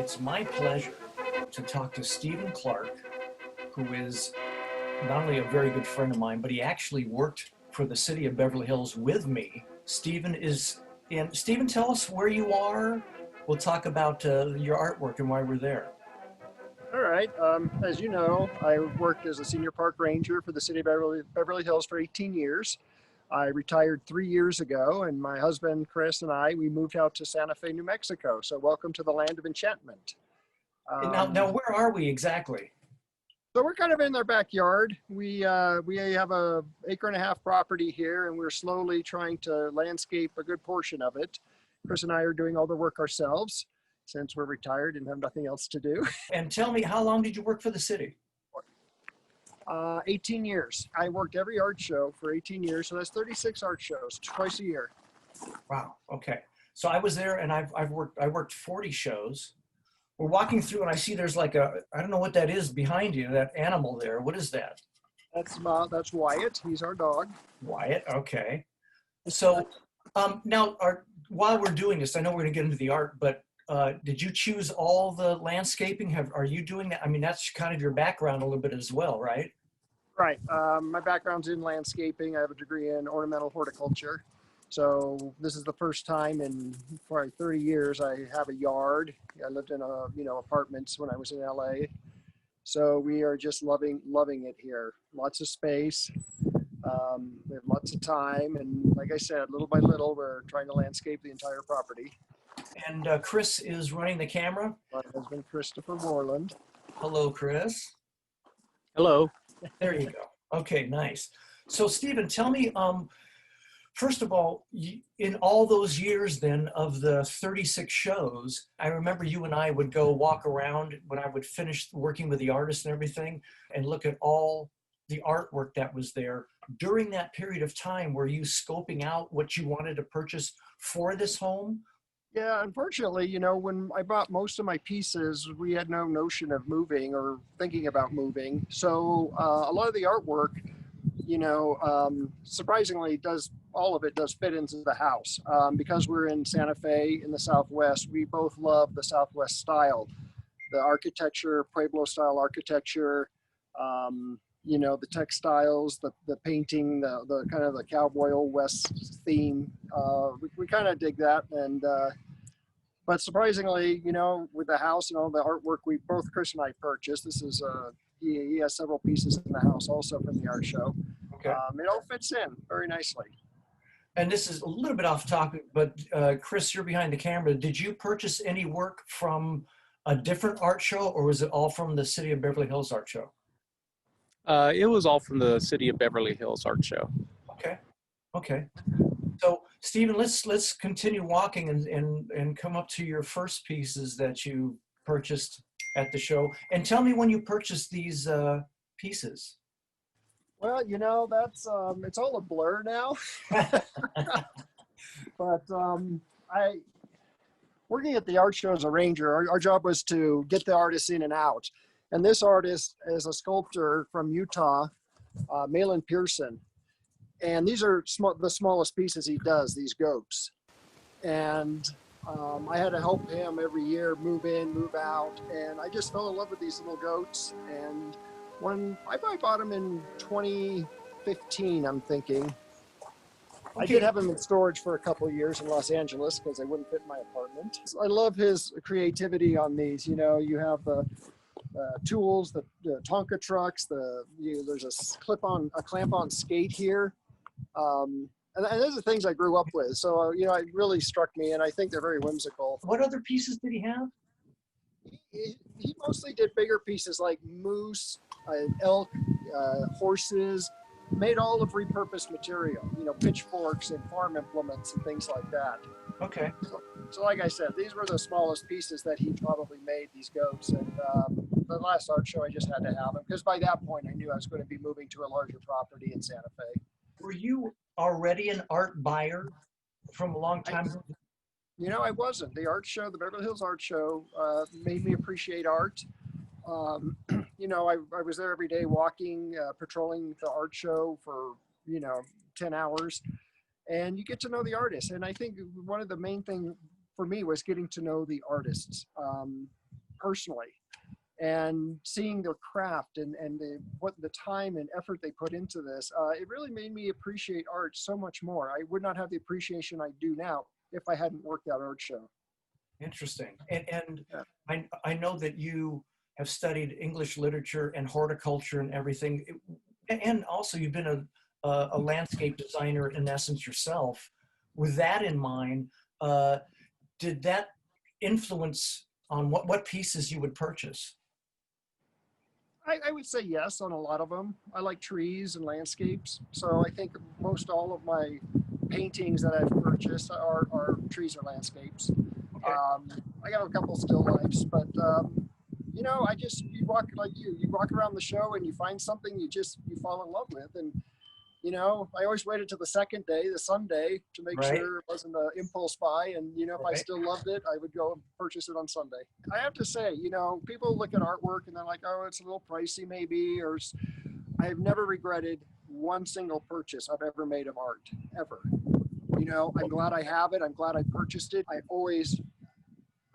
It's my pleasure to talk to Stephen Clark, who is not only a very good friend of mine, but he actually worked for the city of Beverly Hills with me. Stephen is in. Stephen, tell us where you are. We'll talk about your artwork and why we're there. All right. As you know, I worked as a senior park ranger for the city of Beverly Hills for 18 years. I retired 3 years ago, and my husband, Chris, and we moved out to Santa Fe, New Mexico. So welcome to the land of enchantment. Now, where are we exactly? So we're kind of in their backyard. We have a 1.5 acre property here, and we're slowly trying to landscape a good portion of it. Chris and I are doing all the work ourselves since we're retired and have nothing else to do. And tell me, how long did you work for the city? 18 years. I worked every art show for 18 years, so that's 36 art shows, twice a year. Wow. Okay. So I was there, and I worked 40 shows. We're walking through, and I see there's like I don't know what that is behind you, that animal there. What is that? That's Wyatt. He's our dog. Wyatt. Okay. So now, while we're doing this, I know we're going to get into the art, but did you choose all the landscaping? Are you doing that? I mean, that's kind of your background a little bit as well, right? Right. My background's in landscaping. I have a degree in ornamental horticulture. So this is the first time in probably 30 years I have a yard. I lived in apartments when I was in LA. So we are just loving it here. Lots of space. We have lots of time, and like I said, little by little, we're trying to landscape the entire property. And Chris is running the camera. My husband, Christopher Moreland. Hello, Chris. Hello. There you go. Okay, nice. So, Stephen, tell me, first of all, in all those years then of the 36 shows, I remember you and I would go walk around when I would finish working with the artists and everything and look at all the artwork that was there. During that period of time, were you scoping out what you wanted to purchase for this home? Yeah, unfortunately, when I bought most of my pieces, we had no notion of moving or thinking about moving. So a lot of the artwork, surprisingly, all of it does fit into the house. Because we're in Santa Fe in the Southwest, we both love the Southwest style, the architecture, Pueblo style architecture, the textiles, the painting, the kind of the cowboy old West theme. We kind of dig that. And but surprisingly, with the house and all the artwork Chris and I purchased, this is he has several pieces in the house also from the art show. Okay. It all fits in very nicely. And this is a little bit off topic, but Chris, you're behind the camera. Did you purchase any work from a different art show, or was it all from the City of Beverly Hills art show? It was all from the City of Beverly Hills art show. Okay. So, Stephen, let's continue walking and come up to your first pieces that you purchased at the show. And tell me when you purchased these pieces. Well, that's it's all a blur now. But working at the art show as a ranger, our job was to get the artists in and out. And this artist is a sculptor from Utah, Maelyn Pearson. And these are the smallest pieces he does, these goats. And I had to help him every year move in, move out. And I just fell in love with these little goats. And when I bought them in 2015, I'm thinking. Okay. I did have them in storage for a couple of years in Los Angeles because they wouldn't fit in my apartment. I love his creativity on these. You have the tools, the Tonka trucks, there's a clamp-on skate here. And those are things I grew up with. So, it really struck me, and I think they're very whimsical. What other pieces did he have? He mostly did bigger pieces like moose, elk, horses, made all of repurposed material, pitchforks and farm implements and things like that. Okay. So like I said, these were the smallest pieces that he probably made, these goats. And the last art show, I just had to have them because by that point I knew I was going to be moving to a larger property in Santa Fe. Were you already an art buyer from a long time ago? I wasn't. The art show, the Beverly Hills Art Show, made me appreciate art. I was there every day walking, patrolling the art show for, 10 hours. And you get to know the artists. And I think one of the main things for me was getting to know the artists. personally. And seeing their craft and what the time and effort they put into this, it really made me appreciate art so much more. I would not have the appreciation I do now if I hadn't worked that art show. Interesting. And Yeah. I know that you have studied English literature and horticulture and everything. And also you've been a landscape designer in essence yourself. With that in mind, did that influence on what pieces you would purchase? I would say yes on a lot of them. I like trees and landscapes. So I think most all of my paintings that I've purchased are trees or landscapes. Okay. I got a couple still lifes, but you know, you walk like you walk around the show and you find something you fall in love with. And, you know, I always waited till the second day, the Sunday, to make Right. sure it wasn't an impulse buy. And, you know, if I Right. still loved it, I would go and purchase it on Sunday. I have to say, you know, people look at artwork and they're like, oh, it's a little pricey maybe, I have never regretted one single purchase I've ever made of art, ever. You know, I'm glad I have it. I'm glad I purchased it. I always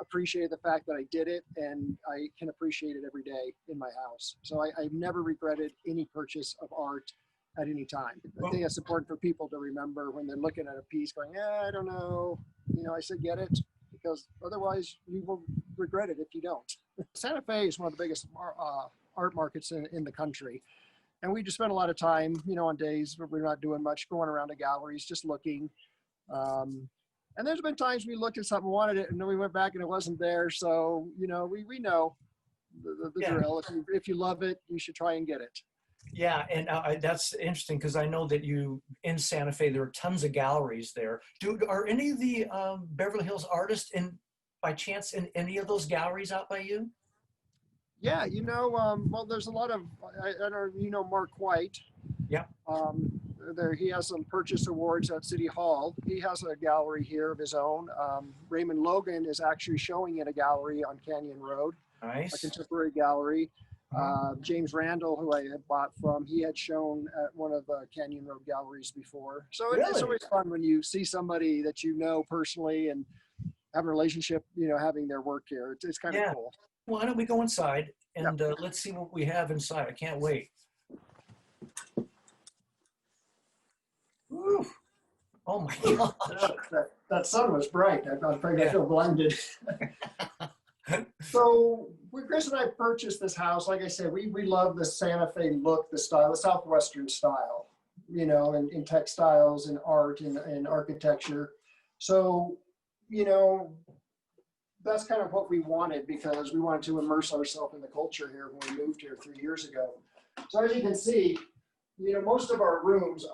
appreciate the fact that I did it, and I can appreciate it every day in my house. So I've never regretted any purchase of art at any time. I think that's important for people to remember when they're looking at a piece going, yeah, I don't know. You know, I said, get it, because otherwise you will regret it if you don't. Santa Fe is one of the biggest art markets in the country. And we just spend a lot of time, you know, on days where we're not doing much, going around the galleries, just looking. And there's been times we looked at something, wanted it, and then we went back and it wasn't there. So, you know, we know the Yeah. drill. If you love it, you should try and get it. Yeah, and that's interesting because I know that in Santa Fe, there are tons of galleries there. Are any of the Beverly Hills artists by chance in any of those galleries out by you? Yeah, you know, well, there's a lot of, I don't know, you know, Mark White. Yeah. He has some purchase awards at City Hall. He has a gallery here of his own. Raymond Logan is actually showing in a gallery on Canyon Road, a Nice. contemporary gallery. James Randall, who I had bought from, he had shown at one of the Canyon Road galleries before. So it's Really? always fun when you see somebody that you know personally and have a relationship, you know, having their work here. It's kind of Yeah. cool. Why don't we go inside and let's see what we have inside. I can't wait. Woo. Oh my gosh. That sun was bright. I afraid Yeah. I feel blinded. So Chris and I purchased this house. Like I said, we love the Santa Fe look, the style, the Southwestern style, you know, in textiles and art and architecture. So, you know, that's kind of what we wanted because we wanted to immerse ourselves in the culture here when we moved here 3 years ago. So as you can see, you know, most of our rooms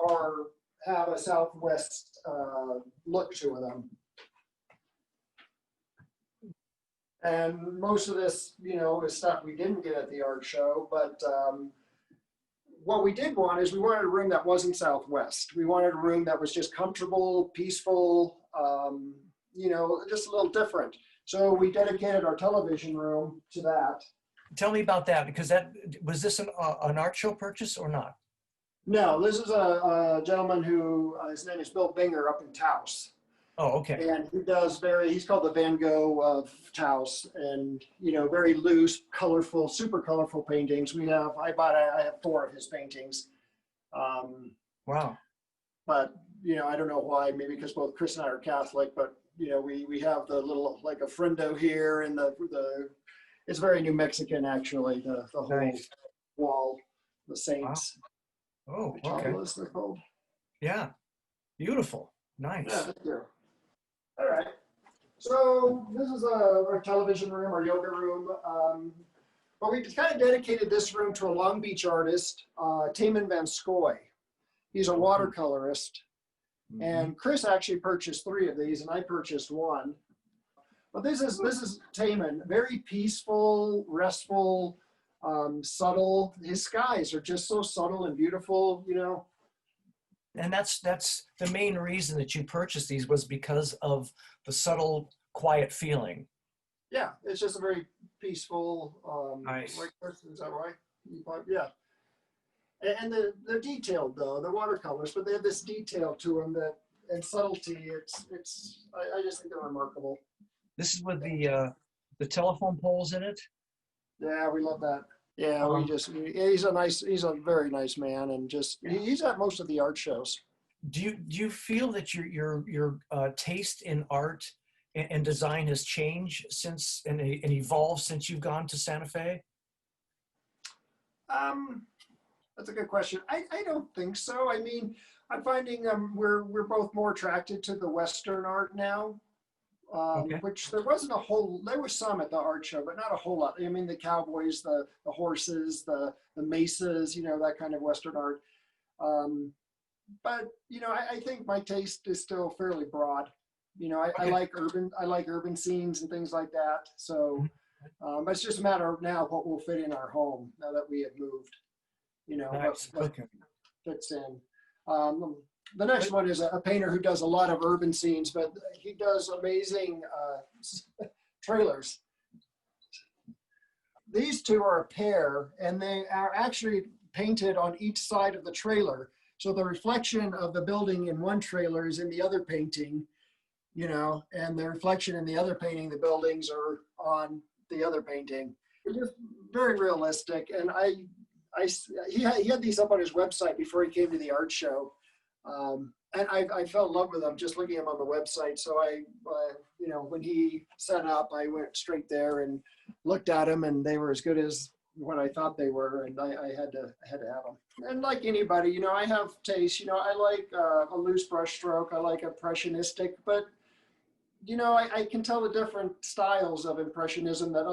have a Southwest look to them. And most of this, you know, is stuff we didn't get at the art show, but what we did want is we wanted a room that wasn't Southwest. We wanted a room that was just comfortable, peaceful, you know, just a little different. So we dedicated our television room to that. Tell me about that because was this an art show purchase or not? No, this is a gentleman who, his name is Bill Binger up in Taos. Oh, okay. And he does he's called the Van Gogh of Taos, and, you know, very loose, colorful, super colorful paintings. I have 4 of his paintings. Wow. But, you know, I don't know why, maybe because both Chris and I are Catholic, but, you know, we have the little, like a friendo here, and it's very New Mexican, actually, the whole Nice. wall, the saints. Oh, okay. They're called. Yeah. Beautiful. Nice. Yeah, thank you. All right. So this is our television room, our yoga room. But we kind of dedicated this room to a Long Beach artist, Tayman Van Scoy. He's a watercolorist. Mm-hmm. And Chris actually purchased 3 of these, and I purchased 1. But this is Tayman, very peaceful, restful, subtle. His skies are just so subtle and beautiful, you know. And that's the main reason that you purchased these was because of the subtle, quiet feeling. Yeah, it's just a very peaceful. Nice. Is that right? Yeah. And they're detailed though, they're watercolors, but they have this detail to them and subtlety. I just think they're remarkable. This is with the the telephone poles in it. Yeah, we love that. Yeah, Um, he's a very nice man, and just he's at most of the art shows. do you feel that your taste in art and design has changed since and evolved since you've gone to Santa Fe? That's a good question. I don't think so. I mean, I'm finding we're both more attracted to the Western art now. Okay. Which there was some at the art show, but not a whole lot. I mean, the cowboys, the horses, the mesas, that kind of Western art. But I think my taste is still fairly broad. I like urban scenes and things like that. So it's just a matter of now what will fit in our home now that we have moved. Nice. What Okay. fits in. The next one is a painter who does a lot of urban scenes, but he does amazing trailers. These two are a pair, and they are actually painted on each side of the trailer. So the reflection of the building in one trailer is in the other painting, and the reflection in the other painting, the buildings are on the other painting. It's just very realistic. And he had these up on his website before he came to the art show. And I fell in love with them just looking at them on the website. So when he set up, I went straight there and looked at them, and they were as good as what I thought they were, and I had to have them. And like anybody, I have taste. I like a loose brush stroke. I like impressionistic, but I can tell the different styles of impressionism that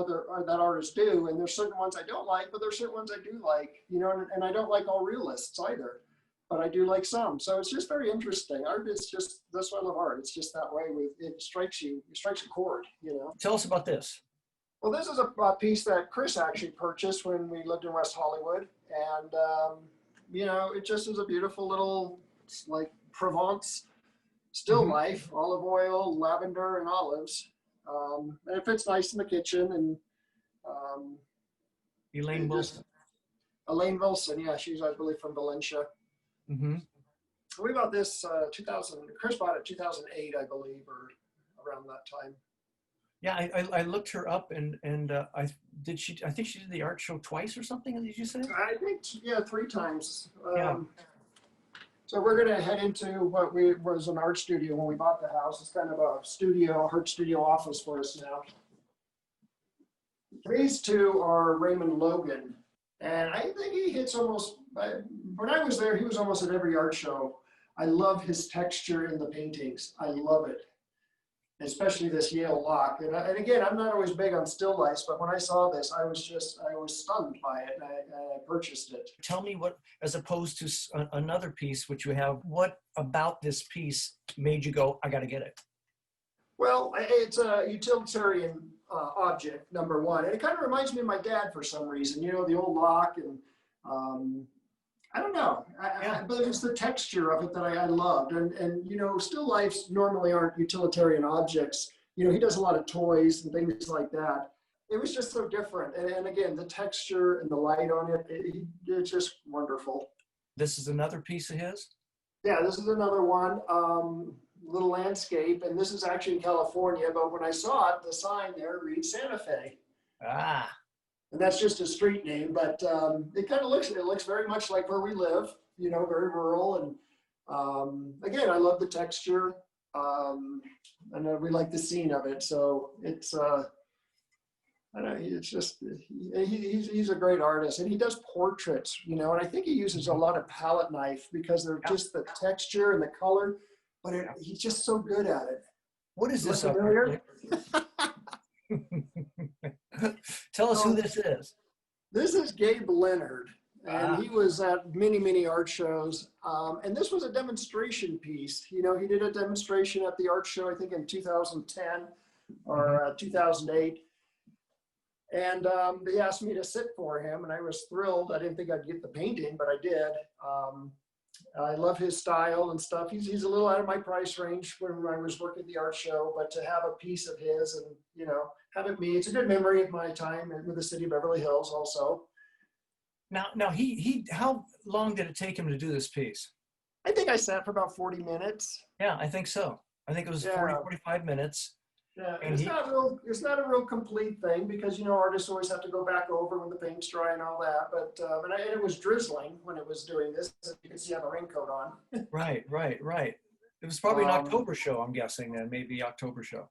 that artists do, and there's certain ones I don't like, but there's certain ones I do like. And I don't like all realists either, but I do like some. So it's just very interesting. Art is just, that's why I love art. It's just that way. It strikes a chord. Tell us about this. Well, this is a piece that Chris actually purchased when we lived in West Hollywood, and it just is a beautiful little like Provence still life, olive oil, lavender, and olives. And it fits nice in the kitchen. And Elaine Wilson. Elaine Wilson, yeah, she's, I believe, from Valencia. Mm-hmm. We bought this 2000. Chris bought it 2008, I believe, or around that time. Yeah, I looked her up, and I think she did the art show twice or something. Did you say? I think 3 times. Yeah. So we're going to head into what was an art studio when we bought the house. It's kind of a art studio office for us now. These two are Raymond Logan, and I think he hits almost. When I was there, he was almost at every art show. I love his texture in the paintings. I love it, especially this Yale lock. And again, I'm not always big on still lifes, but when I saw this, I was stunned by it, and I purchased it. Tell me what, as opposed to another piece which you have, what about this piece made you go, I got to get it? Well, it's a utilitarian object, number one. And it kind of reminds me of my dad for some reason, the old lock. And I don't know, but it was the texture of it that I loved. And still lifes normally aren't utilitarian objects. He does a lot of toys and things like that. It was just so different. And again, the texture and the light on it, it's just wonderful. This is another piece of his? Yeah, this is another one. Little landscape, and this is actually in California, but when I saw it, the sign there reads Santa Fe. Ah. And that's just a street name, but it kind of looks very much like where we live, very rural. And again, I love the texture, and we like the scene of it. So it's, I don't know, it's just, he's a great artist, and he does portraits, and I think he uses a lot of palette knife because they're just the texture and the color. But he's just so good at it. What is this? Familiar? Tell us who this is. This is Gabe Leonard, and he was at many art shows. And this was a demonstration piece. He did a demonstration at the art show, I think in 2010 or 2008. And he asked me to sit for him, and I was thrilled. I didn't think I'd get the painting, but I did. I love his style and stuff. He's a little out of my price range when I was working at the art show, but to have a piece of his and, have it me, it's a good memory of my time with the city of Beverly Hills also. Now he how long did it take him to do this piece? I think I sat for about 40 minutes. Yeah, I think so. I think it was 40, 45 minutes. Yeah, And it's not real. It's not a real complete thing because artists always have to go back over when the paint's dry and all that. But and it was drizzling when it was doing this. As you can see, I have a raincoat on. right, right, right. It was probably an Um, October show, I'm guessing, then maybe October show.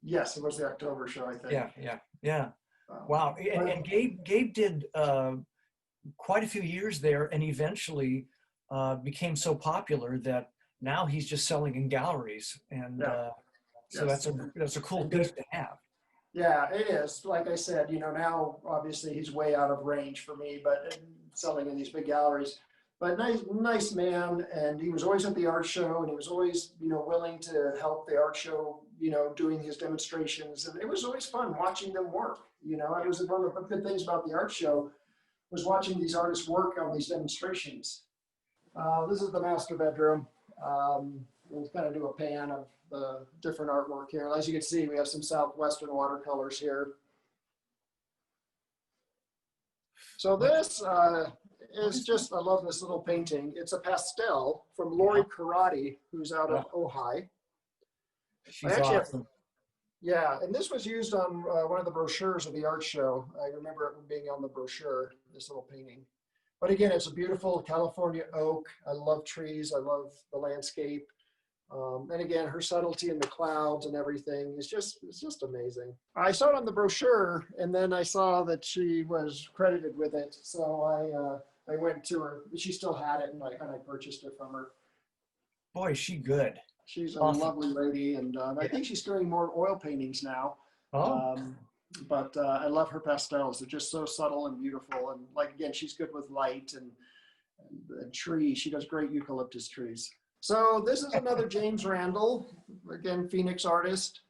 Yes, it was the October show, I think. Yeah, yeah, yeah. Um, Wow. but- And Gabe did quite a few years there, and eventually became so popular that now he's just selling in galleries, and Yeah. so Yes. that's a cool And piece to have. Yeah, it is. Like I said, now obviously he's way out of range for me, but selling in these big galleries. But nice man, and he was always at the art show, and he was always, willing to help the art show, doing his demonstrations, and it was always fun watching them work. It was one of the good things about the art show was watching these artists work on these demonstrations. This is the master bedroom. We'll kind of do a pan of the different artwork here. As you can see, we have some Southwestern Watercolors here. So this is just, I love this little painting. It's a pastel from Lori Karate, who's out of Ojai. She's actually awesome. Yeah, and this was used on one of the brochures of the art show. I remember it being on the brochure, this little painting. But again, it's a beautiful California oak. I love trees. I love the landscape. And again, her subtlety in the clouds and everything is it's just amazing. I saw it on the brochure, and then I saw that she was credited with it. So I went to her. She still had it, and I purchased it from her. Boy, is she good. She's a Awesome. lovely lady, and I think she's doing more oil paintings now. Oh, But I love her pastels. They're just so subtle and beautiful. And again, she's good with light and trees. She does great eucalyptus trees. So this is another James Randall, again, Phoenix artist.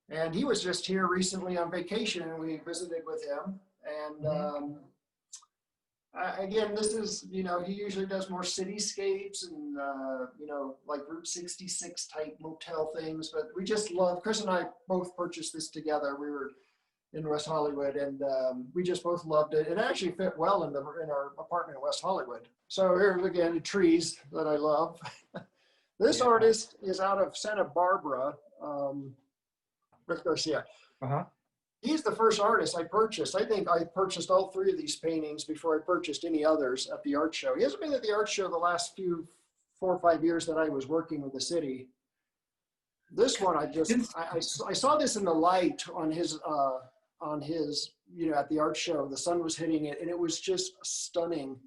And he was just here recently on vacation, and we visited with him. And again, this is, he usually does more cityscapes and, like Route 66 type motel things. But we just love, Chris and I both purchased this together. We were in West Hollywood, and we just both loved it. It actually fit well in our apartment in West Hollywood. So here again, the trees that I love. This artist is out of Santa Barbara, Rick Garcia. He's the first artist I purchased. I think I purchased all three of these paintings before I purchased any others at the art show. He hasn't been at the art show the last 4 or 5 years that I was working with the city. This one, I saw this in the light on his, at the art show. The sun was hitting it, and it was just stunning.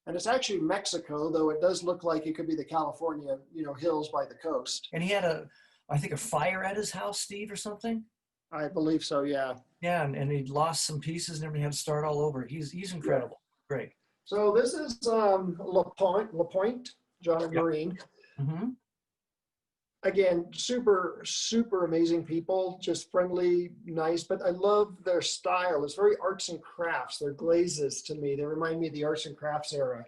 And it's actually Mexico, though it does look like it could be the California, hills by the coast. and he had I think a fire at his house, Steve, or something. I believe so, yeah. Yeah, and he lost some pieces and everything, had to start all over. He's incredible. Great. So this is LaPointe, John and Marine. Again, super, super amazing people, just friendly, nice, but I love their style. It's very arts and crafts. Their glazes, to me, they remind me of the arts and crafts era.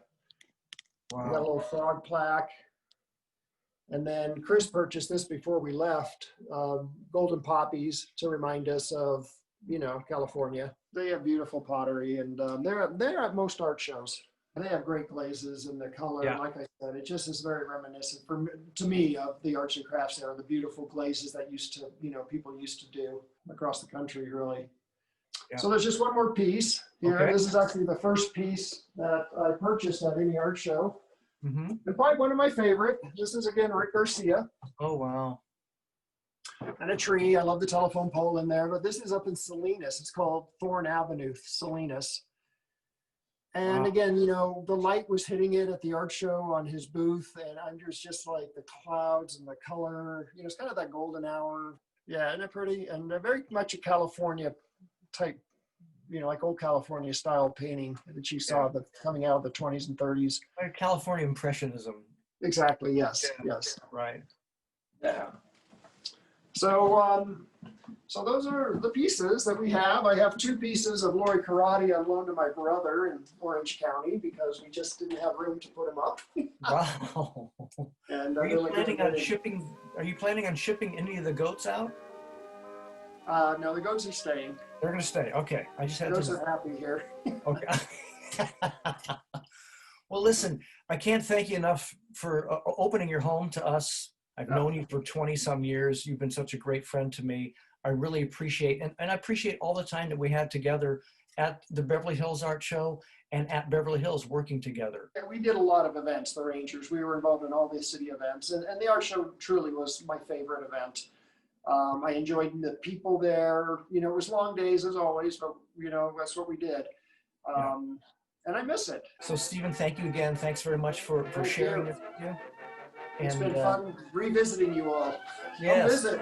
Wow. Got a little frog plaque. And then Chris purchased this before we left, golden poppies to remind us of, California. They have beautiful pottery, and they're at most art shows. They have great glazes, and the color, like I said, it just is very reminiscent to me of the arts and crafts era, the beautiful glazes that people used to do across the country, really. Yeah. So there's just one more piece here. Okay. This is actually the first piece that I purchased at any art show. And probably one of my favorite. This is, again, Rick Garcia. Oh, wow. And a tree. I love the telephone pole in there. But this is up in Salinas. It's called Thorn Avenue, Salinas. And again, the light was hitting it at the art show on his booth. And I'm just like the clouds and the color. It's kind of that golden hour. Yeah, isn't it pretty? And they're very much a California type, like old California style painting that you saw coming out of the 20s and 30s. Like California Impressionism. Exactly, yes, yes. Right. Yeah. So those are the pieces that we have. I have 2 pieces of Lori Karate on loan to my brother in Orange County because we just didn't have room to put them up. Wow. And are you planning on shipping any of the goats out? No, the goats are staying. They're going to stay. Okay. I just had to. Goats are happy here. Okay. Well, listen, I can't thank you enough for opening your home to us I've known you for 20 some years. You've been such a great friend to me. I really appreciate, and I appreciate all the time that we had together at the Beverly Hills Art Show and at Beverly Hills working together. Yeah, we did a lot of events, the Rangers. We were involved in all the city events, and the art show truly was my favorite event. I enjoyed the people there. You know, it was long days as always, but you know, that's what we did. And I miss it. So Stephen, thank you again. Thanks very much for Thank sharing you. it with you. It's And, been fun revisiting you all. Come yes. visit.